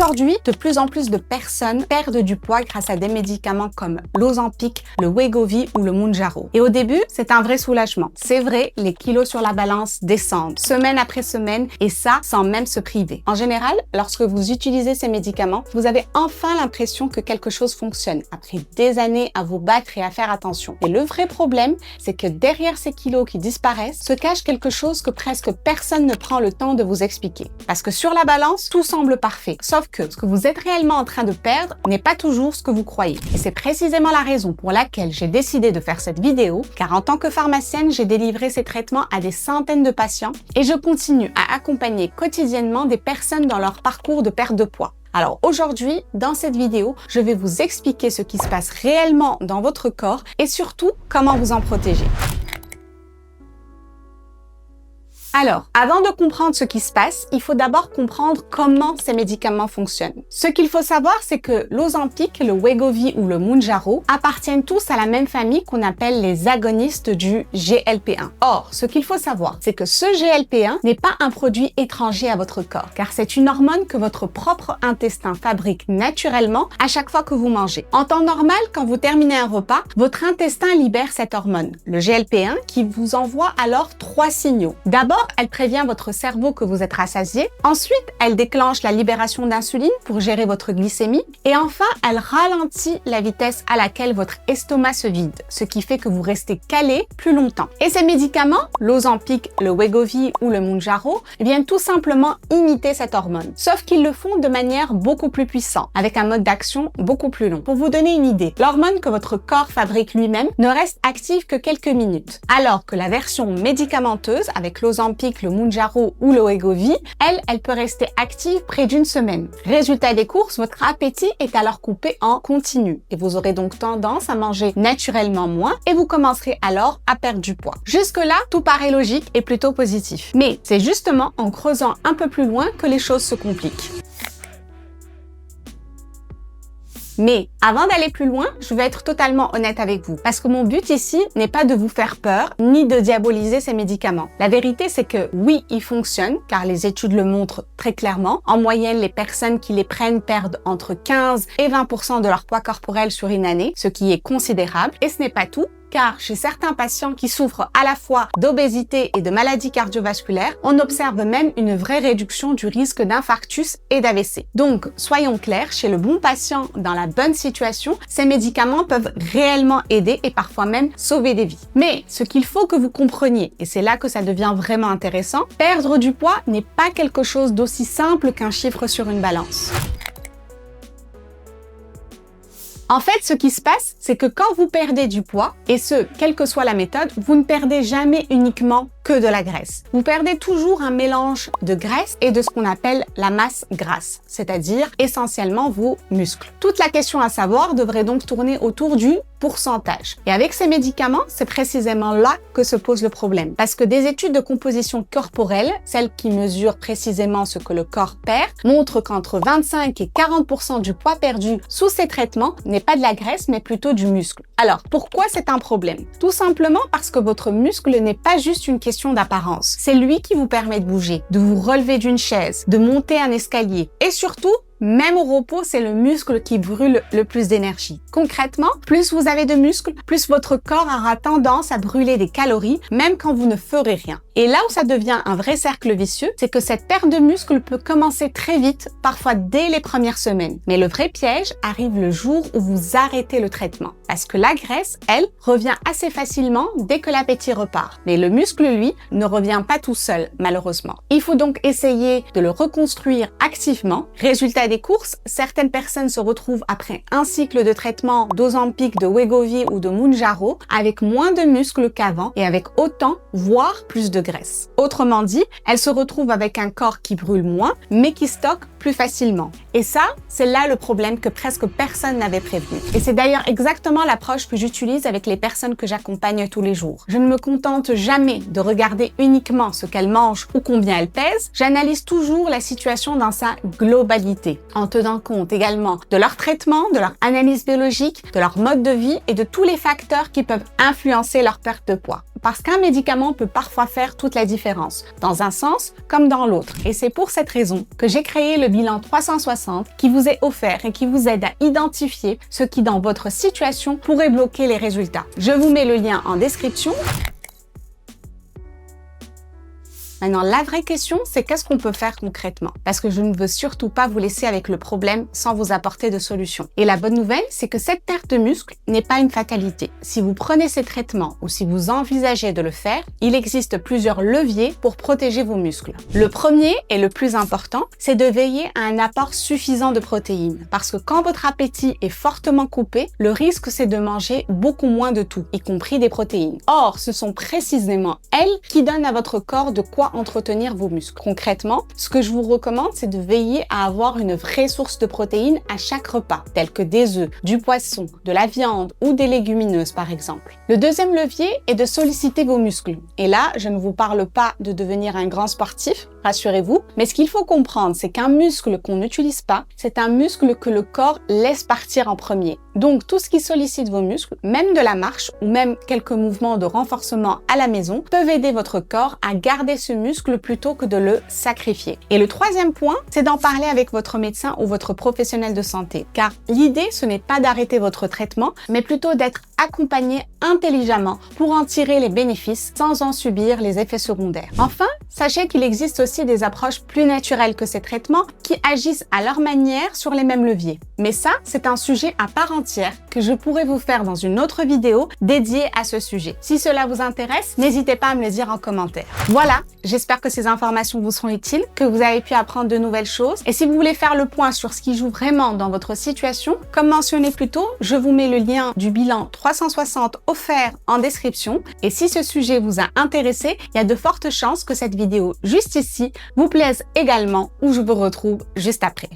Aujourd'hui, de plus en plus de personnes perdent du poids grâce à des médicaments comme l'Ozempic, le Wegovy ou le Mounjaro. Et au début, c'est un vrai soulagement. C'est vrai, les kilos sur la balance descendent semaine après semaine et ça sans même se priver. En général, lorsque vous utilisez ces médicaments, vous avez enfin l'impression que quelque chose fonctionne après des années à vous battre et à faire attention. Et le vrai problème, c'est que derrière ces kilos qui disparaissent, se cache quelque chose que presque personne ne prend le temps de vous expliquer. Parce que sur la balance, tout semble parfait. Sauf que ce que vous êtes réellement en train de perdre n'est pas toujours ce que vous croyez. Et c'est précisément la raison pour laquelle j'ai décidé de faire cette vidéo, car en tant que pharmacienne, j'ai délivré ces traitements à des centaines de patients et je continue à accompagner quotidiennement des personnes dans leur parcours de perte de poids. Alors aujourd'hui, dans cette vidéo, je vais vous expliquer ce qui se passe réellement dans votre corps et surtout comment vous en protéger. Alors, avant de comprendre ce qui se passe, il faut d'abord comprendre comment ces médicaments fonctionnent. Ce qu'il faut savoir, c'est que l'Ozempic, le Wegovy ou le Mounjaro appartiennent tous à la même famille qu'on appelle les agonistes du GLP-1. Or, ce qu'il faut savoir, c'est que ce GLP-1 n'est pas un produit étranger à votre corps, car c'est une hormone que votre propre intestin fabrique naturellement à chaque fois que vous mangez. En temps normal, quand vous terminez un repas, votre intestin libère cette hormone, le GLP-1, qui vous envoie alors 3 signaux. D'abord, elle prévient votre cerveau que vous êtes rassasié. Ensuite, elle déclenche la libération d'insuline pour gérer votre glycémie. Et enfin, elle ralentit la vitesse à laquelle votre estomac se vide, ce qui fait que vous restez calé plus longtemps. Et ces médicaments, l'Ozempic, le Wegovy ou le Mounjaro, viennent tout simplement imiter cette hormone. Sauf qu'ils le font de manière beaucoup plus puissante, avec un mode d'action beaucoup plus long. Pour vous donner une idée, l'hormone que votre corps fabrique lui-même ne reste active que quelques minutes, alors que la version médicamenteuse, avec l'Ozempic, le Mounjaro ou le Wegovy, elle peut rester active près d'une semaine. Résultat des courses, votre appétit est alors coupé en continu et vous aurez donc tendance à manger naturellement moins et vous commencerez alors à perdre du poids. Jusque-là, tout paraît logique et plutôt positif. Mais c'est justement en creusant un peu plus loin que les choses se compliquent. Mais avant d'aller plus loin, je vais être totalement honnête avec vous, parce que mon but ici n'est pas de vous faire peur, ni de diaboliser ces médicaments. La vérité, c'est que oui, ils fonctionnent, car les études le montrent très clairement. En moyenne, les personnes qui les prennent perdent entre 15 et 20% de leur poids corporel sur une année, ce qui est considérable. Et ce n'est pas tout, car chez certains patients qui souffrent à la fois d'obésité et de maladies cardiovasculaires, on observe même une vraie réduction du risque d'infarctus et d'AVC. Donc, soyons clairs, chez le bon patient, dans la bonne situation, ces médicaments peuvent réellement aider et parfois même sauver des vies. Mais ce qu'il faut que vous compreniez, et c'est là que ça devient vraiment intéressant, perdre du poids n'est pas quelque chose d'aussi simple qu'un chiffre sur une balance. En fait, ce qui se passe, c'est que quand vous perdez du poids, et ce, quelle que soit la méthode, vous ne perdez jamais uniquement que de la graisse. Vous perdez toujours un mélange de graisse et de ce qu'on appelle la masse grasse, c'est-à-dire essentiellement vos muscles. Toute la question à savoir devrait donc tourner autour du pourcentage. Et avec ces médicaments, c'est précisément là que se pose le problème. Parce que des études de composition corporelle, celles qui mesurent précisément ce que le corps perd, montrent qu'entre 25 et 40% du poids perdu sous ces traitements n'est pas de la graisse, mais plutôt du muscle. Alors, pourquoi c'est un problème? Tout simplement parce que votre muscle n'est pas juste une question d'apparence. C'est lui qui vous permet de bouger, de vous relever d'une chaise, de monter un escalier et surtout, même au repos, c'est le muscle qui brûle le plus d'énergie. Concrètement, plus vous avez de muscles, plus votre corps aura tendance à brûler des calories, même quand vous ne ferez rien. Et là où ça devient un vrai cercle vicieux, c'est que cette perte de muscle peut commencer très vite, parfois dès les premières semaines. Mais le vrai piège arrive le jour où vous arrêtez le traitement. Parce que la graisse, elle, revient assez facilement dès que l'appétit repart. Mais le muscle, lui, ne revient pas tout seul, malheureusement. Il faut donc essayer de le reconstruire activement. Résultat des courses, certaines personnes se retrouvent après un cycle de traitement d'Ozempic, de Wegovy ou de Mounjaro avec moins de muscles qu'avant et avec autant, voire plus de graisse. Autrement dit, elles se retrouvent avec un corps qui brûle moins, mais qui stocke plus facilement. Et ça, c'est là le problème que presque personne n'avait prévenu. Et c'est d'ailleurs exactement l'approche que j'utilise avec les personnes que j'accompagne tous les jours. Je ne me contente jamais de regarder uniquement ce qu'elles mangent ou combien elles pèsent, j'analyse toujours la situation dans sa globalité. en tenant compte également de leur traitement, de leur analyse biologique, de leur mode de vie et de tous les facteurs qui peuvent influencer leur perte de poids. Parce qu'un médicament peut parfois faire toute la différence, dans un sens comme dans l'autre. Et c'est pour cette raison que j'ai créé le bilan 360 qui vous est offert et qui vous aide à identifier ce qui dans votre situation pourrait bloquer les résultats. Je vous mets le lien en description. Maintenant, la vraie question, c'est qu'est-ce qu'on peut faire concrètement? Parce que je ne veux surtout pas vous laisser avec le problème sans vous apporter de solution. Et la bonne nouvelle, c'est que cette perte de muscle n'est pas une fatalité. Si vous prenez ces traitements ou si vous envisagez de le faire, il existe plusieurs leviers pour protéger vos muscles. Le premier et le plus important, c'est de veiller à un apport suffisant de protéines. Parce que quand votre appétit est fortement coupé, le risque c'est de manger beaucoup moins de tout, y compris des protéines. Or, ce sont précisément elles qui donnent à votre corps de quoi entretenir vos muscles. Concrètement, ce que je vous recommande, c'est de veiller à avoir une vraie source de protéines à chaque repas, telles que des œufs, du poisson, de la viande ou des légumineuses par exemple. Le deuxième levier est de solliciter vos muscles. Et là, je ne vous parle pas de devenir un grand sportif, rassurez-vous, mais ce qu'il faut comprendre, c'est qu'un muscle qu'on n'utilise pas, c'est un muscle que le corps laisse partir en premier. Donc, tout ce qui sollicite vos muscles, même de la marche ou même quelques mouvements de renforcement à la maison, peuvent aider votre corps à garder ce muscle plutôt que de le sacrifier. Et le troisième point, c'est d'en parler avec votre médecin ou votre professionnel de santé. Car l'idée, ce n'est pas d'arrêter votre traitement, mais plutôt d'être accompagné intelligemment pour en tirer les bénéfices sans en subir les effets secondaires. Enfin, sachez qu'il existe aussi des approches plus naturelles que ces traitements qui agissent à leur manière sur les mêmes leviers. Mais ça, c'est un sujet à part entière que je pourrais vous faire dans une autre vidéo dédiée à ce sujet. Si cela vous intéresse, n'hésitez pas à me le dire en commentaire. Voilà, j'espère que ces informations vous seront utiles, que vous avez pu apprendre de nouvelles choses. Et si vous voulez faire le point sur ce qui joue vraiment dans votre situation, comme mentionné plus tôt, je vous mets le lien du bilan 360 offert en description. Et si ce sujet vous a intéressé, il y a de fortes chances que cette vidéo juste ici vous plaise également ou je vous retrouve juste après.